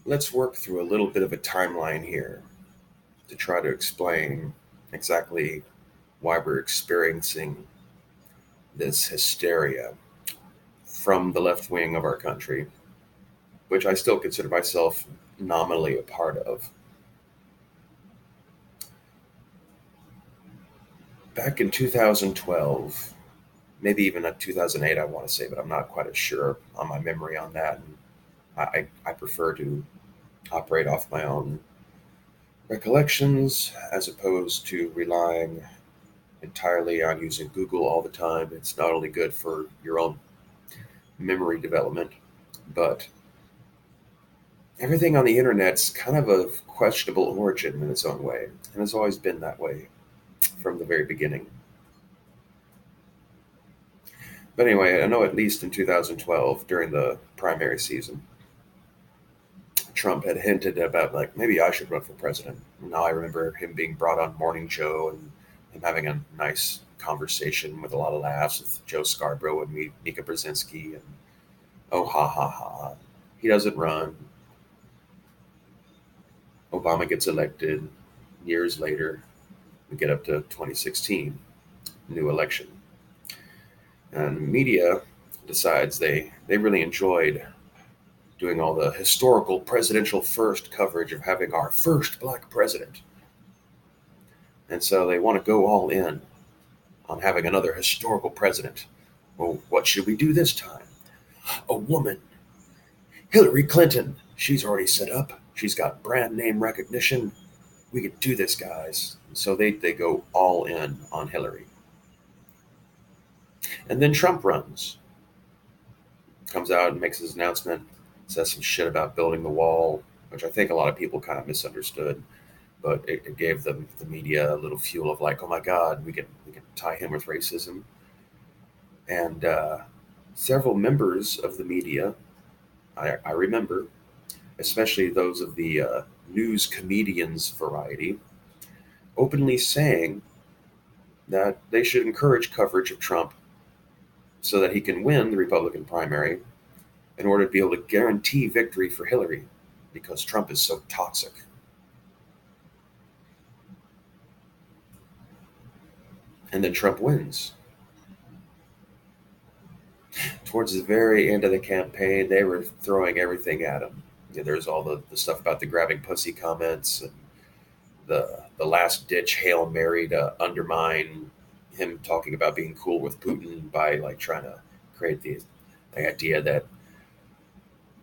let's work through a little bit of a timeline here to try to explain exactly why we're experiencing this hysteria from the left wing of our country, which I still consider myself nominally a part of. Back in 2012, maybe even at 2008, I want to say, but I'm not quite as sure on my memory on that. And I prefer to operate off my own recollections as opposed to relying entirely on using Google all the time. It's not only good for your own memory development, but everything on the internet's kind of questionable origin in its own way, and it's always been that way from the very beginning. But anyway, I know at least in 2012, during the primary season, Trump had hinted about like maybe I should run for president. Now I remember him being brought on Morning Joe and him having a nice conversation with a lot of laughs with Joe Scarborough and me, Nika Brzezinski, and oh ha ha ha, he doesn't run. Obama gets elected. Years later, we get up to 2016, new election, and media decides they really enjoyed doing all the historical presidential first coverage of having our first black president. And so they want to go all in on having another historical president. Well, what should we do this time? A woman, Hillary Clinton. She's already set up. She's got brand name recognition. We could do this, guys. So they go all in on Hillary. And then Trump runs, comes out and makes his announcement, says some shit about building the wall, which I think a lot of people kind of misunderstood. But it gave them the media a little fuel of like, oh my God, we can tie him with racism. And several members of the media, I remember, especially those of the news comedians variety, openly saying that they should encourage coverage of Trump so that he can win the Republican primary in order to be able to guarantee victory for Hillary because Trump is so toxic. And then Trump wins. Towards the very end of the campaign, they were throwing everything at him. There's all the stuff about the grabbing pussy comments and the last ditch Hail Mary to undermine him talking about being cool with Putin by like trying to create the idea that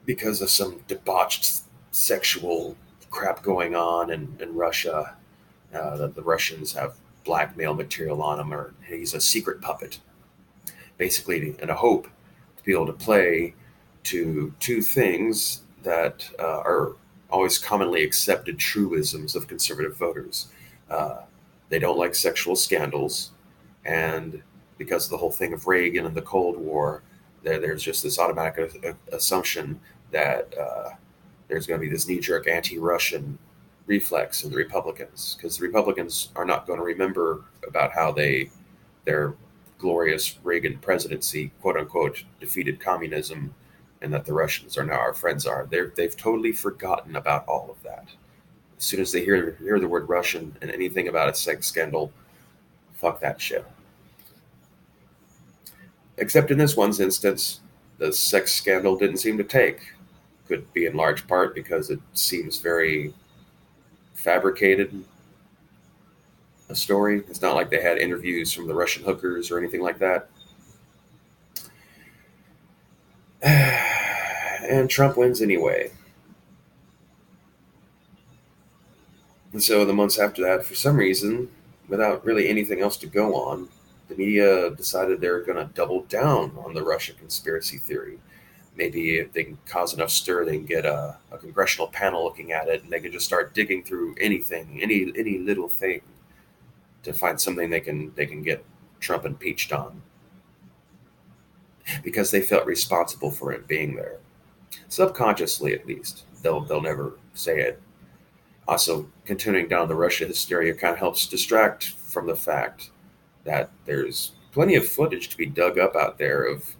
because of some debauched sexual crap going on in Russia, that the Russians have blackmail material on him, or he's a secret puppet, basically in a hope to be able to play to two things that are always commonly accepted truisms of conservative voters. Uh, they don't like sexual scandals, and because of the whole thing of Reagan and the Cold War, there's just this automatic assumption that there's going to be this knee-jerk anti-Russian reflex in the Republicans, because the Republicans are not going to remember about how their glorious Reagan presidency, quote unquote, defeated communism, and that the Russians are now our friends are. They've totally forgotten about all of that. As soon as they hear the word Russian and anything about a sex scandal, fuck that shit. Except in this one's instance, the sex scandal didn't seem to take. Could be in large part because it seems very fabricated, a story. It's not like they had interviews from the Russian hookers or anything like that. And Trump wins anyway. And so the months after that, for some reason, without really anything else to go on, the media decided they're going to double down on the Russia conspiracy theory. Maybe if they can cause enough stir, they can get a congressional panel looking at it, and they can just start digging through anything, any little thing, to find something they can get Trump impeached on, because they felt responsible for it being there, subconsciously at least. They'll never say it. Also, continuing down the Russia hysteria kind of helps distract from the fact that there's plenty of footage to be dug up out there of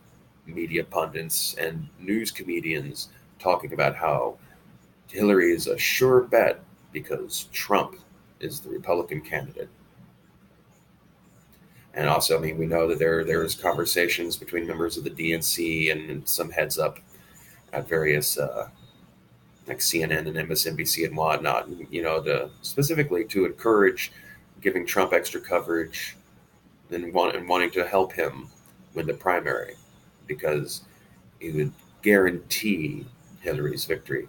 media pundits and news comedians talking about how Hillary is a sure bet because Trump is the Republican candidate. And also, I mean, we know that there's conversations between members of the DNC and some heads up at various like CNN and MSNBC and whatnot, to specifically to encourage giving Trump extra coverage and wanting to help him win the primary because it would guarantee Hillary's victory.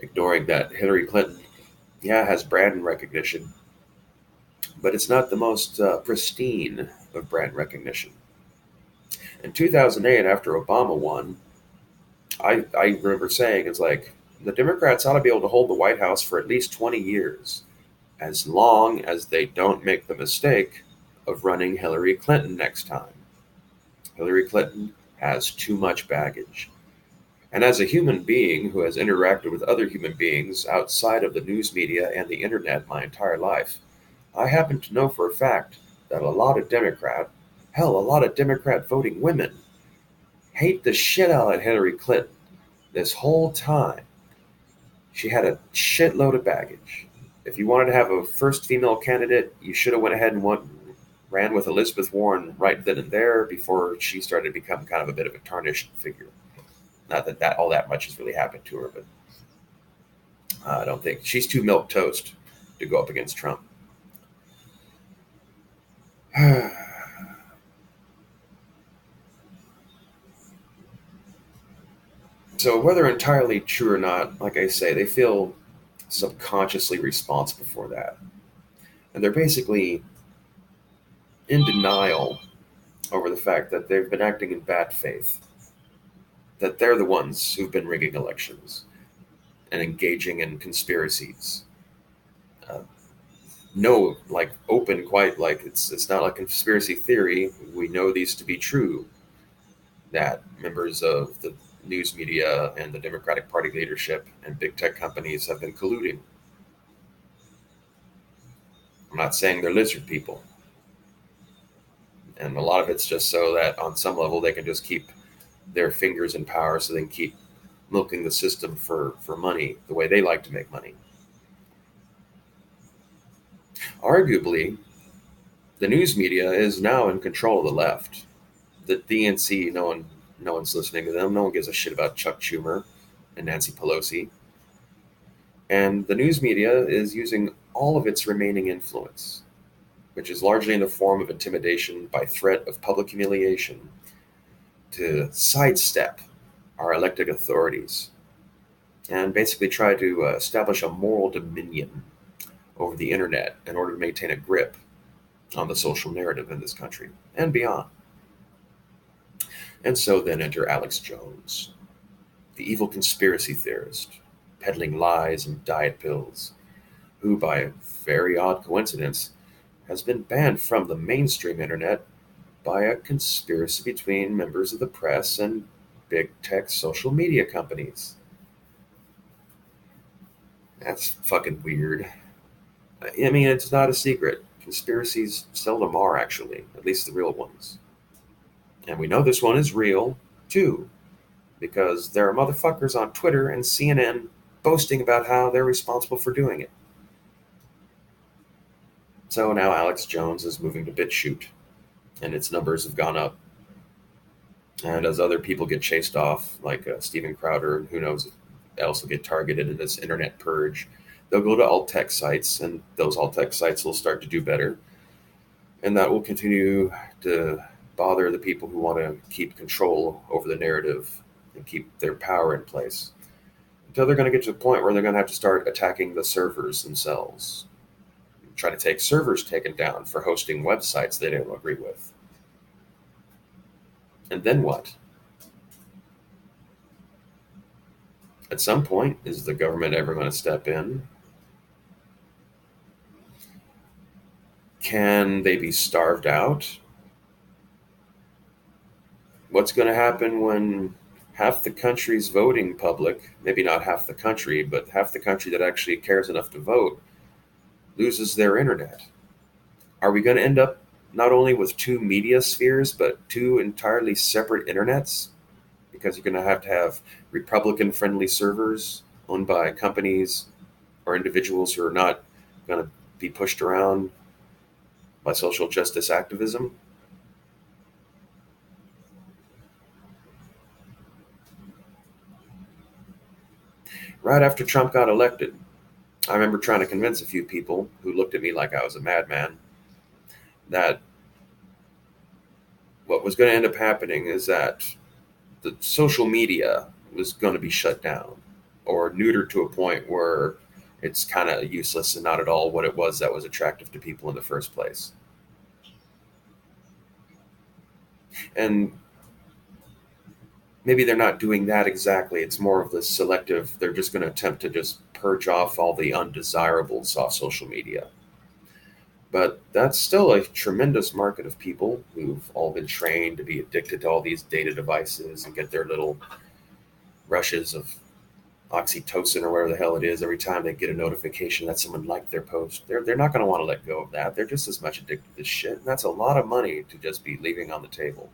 Ignoring that Hillary Clinton, yeah, has brand recognition, but it's not the most pristine of brand recognition. In 2008, after Obama won, I remember saying, it's like, the Democrats ought to be able to hold the White House for at least 20 years, as long as they don't make the mistake of running Hillary Clinton next time. Hillary Clinton has too much baggage. And as a human being who has interacted with other human beings outside of the news media and the internet my entire life, I happen to know for a fact that a lot of Democrat voting women hate the shit out of Hillary Clinton this whole time. She had a shitload of baggage. If you wanted to have a first female candidate, you should have went ahead and ran with Elizabeth Warren right then and there before she started to become kind of a bit of a tarnished figure. Not that all that much has really happened to her, but I don't think she's too milk toast to go up against Trump. So whether entirely true or not, like I say, they feel subconsciously responsible for that. And they're basically in denial over the fact that they've been acting in bad faith, that they're the ones who've been rigging elections and engaging in conspiracies. Uh, no, like open, quite like it's not like conspiracy theory. We know these to be true. That members of the news media and the Democratic Party leadership and big tech companies have been colluding. I'm not saying they're lizard people. And a lot of it's just so that on some level they can just keep their fingers in power so they can keep milking the system for money the way they like to make money. Arguably, the news media is now in control of the left. The DNC, no one's listening to them. No one gives a shit about Chuck Schumer and Nancy Pelosi. And the news media is using all of its remaining influence, which is largely in the form of intimidation by threat of public humiliation, to sidestep our elected authorities and basically try to establish a moral dominion over the internet in order to maintain a grip on the social narrative in this country and beyond. And so then enter Alex Jones, the evil conspiracy theorist, peddling lies and diet pills, who, by a very odd coincidence, has been banned from the mainstream internet by a conspiracy between members of the press and big tech social media companies. That's fucking weird. I mean, it's not a secret. Conspiracies seldom are, actually, at least the real ones. And we know this one is real, too, because there are motherfuckers on Twitter and CNN boasting about how they're responsible for doing it. So now Alex Jones is moving to BitChute, and its numbers have gone up. And as other people get chased off, like Steven Crowder, and who knows else will get targeted in this internet purge, they'll go to alt-tech sites, and those alt-tech sites will start to do better. And that will continue to bother the people who want to keep control over the narrative and keep their power in place. Until they're going to get to the point where they're going to have to start attacking the servers themselves. Try to take servers taken down for hosting websites they don't agree with. And then what? At some point, is the government ever going to step in? Can they be starved out? What's going to happen when half the country's voting public, maybe not half the country, but half the country that actually cares enough to vote, loses their internet? Are we going to end up not only with two media spheres, but two entirely separate internets? because you're going to have Republican friendly servers owned by companies or individuals who are not going to be pushed around by social justice activism. Right after Trump got elected, I remember trying to convince a few people who looked at me like I was a madman that what was going to end up happening is that the social media was going to be shut down or neutered to a point where it's kind of useless and not at all what it was that was attractive to people in the first place. And maybe they're not doing that exactly. It's more of the selective, they're just going to attempt to just purge off all the undesirables off social media. But that's still a tremendous market of people who've all been trained to be addicted to all these data devices and get their little rushes of oxytocin or whatever the hell it is every time they get a notification that someone liked their post. They're not going to want to let go of that. They're just as much addicted to this shit. And that's a lot of money to just be leaving on the table.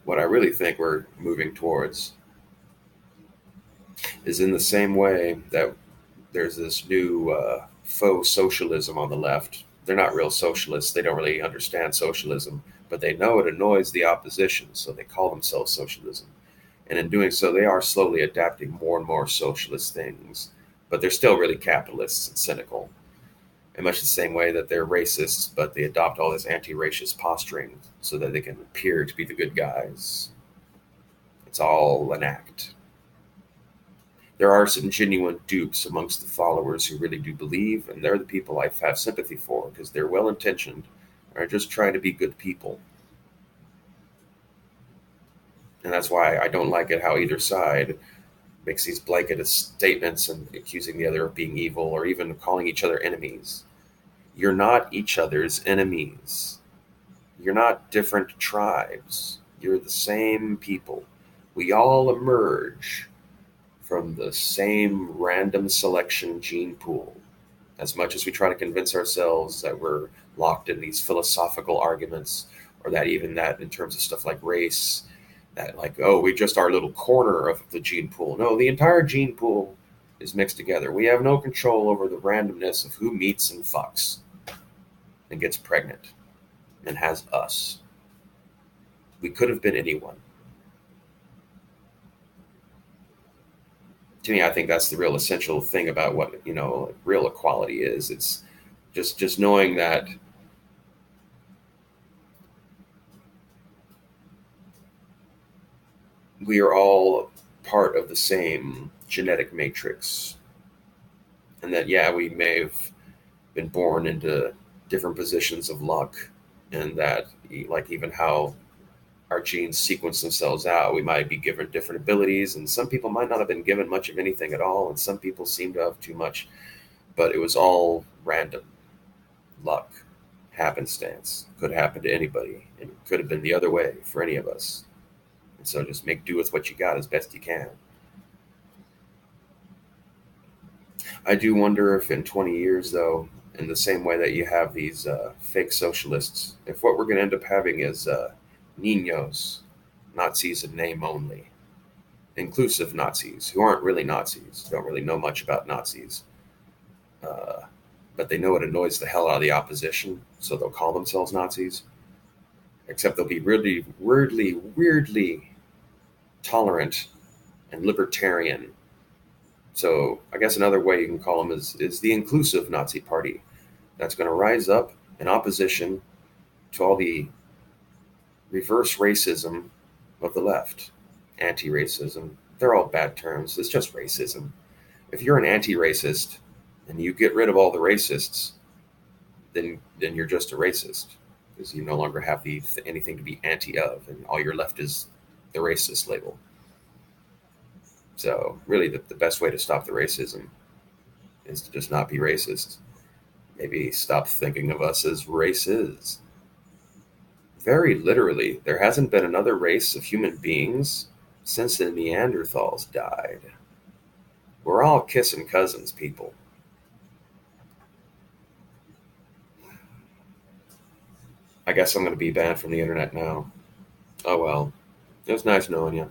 What I really think we're moving towards is in the same way that there's this new faux socialism on the left. They're not real socialists. They don't really understand socialism, but they know it annoys the opposition, so they call themselves socialism. And in doing so, they are slowly adapting more and more socialist things, but they're still really capitalists and cynical. In much the same way that they're racists, but they adopt all this anti-racist posturing so that they can appear to be the good guys. It's all an act. There are some genuine dupes amongst the followers who really do believe, and they're the people I have sympathy for because they're well intentioned, are just trying to be good people. And that's why I don't like it how either side makes these blanket statements and accusing the other of being evil or even calling each other enemies. You're not each other's enemies. You're not different tribes. You're the same people. We all emerge from the same random selection gene pool. As much as we try to convince ourselves that we're locked in these philosophical arguments, or that even that in terms of stuff like race, that like, oh, we just our little corner of the gene pool. No, the entire gene pool is mixed together. We have no control over the randomness of who meets and fucks and gets pregnant and has us. We could have been anyone. To me, I think that's the real essential thing about what real equality is. It's just knowing that we are all part of the same genetic matrix, and that yeah, we may have been born into different positions of luck, and that like even how our genes sequence themselves out, we might be given different abilities, and some people might not have been given much of anything at all, and some people seem to have too much, but it was all random luck, happenstance. Could happen to anybody, and it could have been the other way for any of us. And so just make do with what you got as best you can. I do wonder if in 20 years, though, in the same way that you have these fake socialists, if what we're going to end up having is Ninos, Nazis in name only, inclusive Nazis who aren't really Nazis, don't really know much about Nazis, uh, but they know it annoys the hell out of the opposition, so they'll call themselves Nazis. Except they'll be really, weirdly tolerant and libertarian. So I guess another way you can call them is the inclusive Nazi Party that's going to rise up in opposition to all the reverse racism of the left. Anti-racism. They're all bad terms. It's just racism. If you're an anti-racist and you get rid of all the racists, then you're just a racist because you no longer have anything to be anti of, and all you're left is the racist label. So really, the best way to stop the racism is to just not be racist. Maybe stop thinking of us as races. Very literally, there hasn't been another race of human beings since the Neanderthals died. We're all kissing cousins, people. I guess I'm going to be banned from the internet now. Oh well. It was nice knowing you.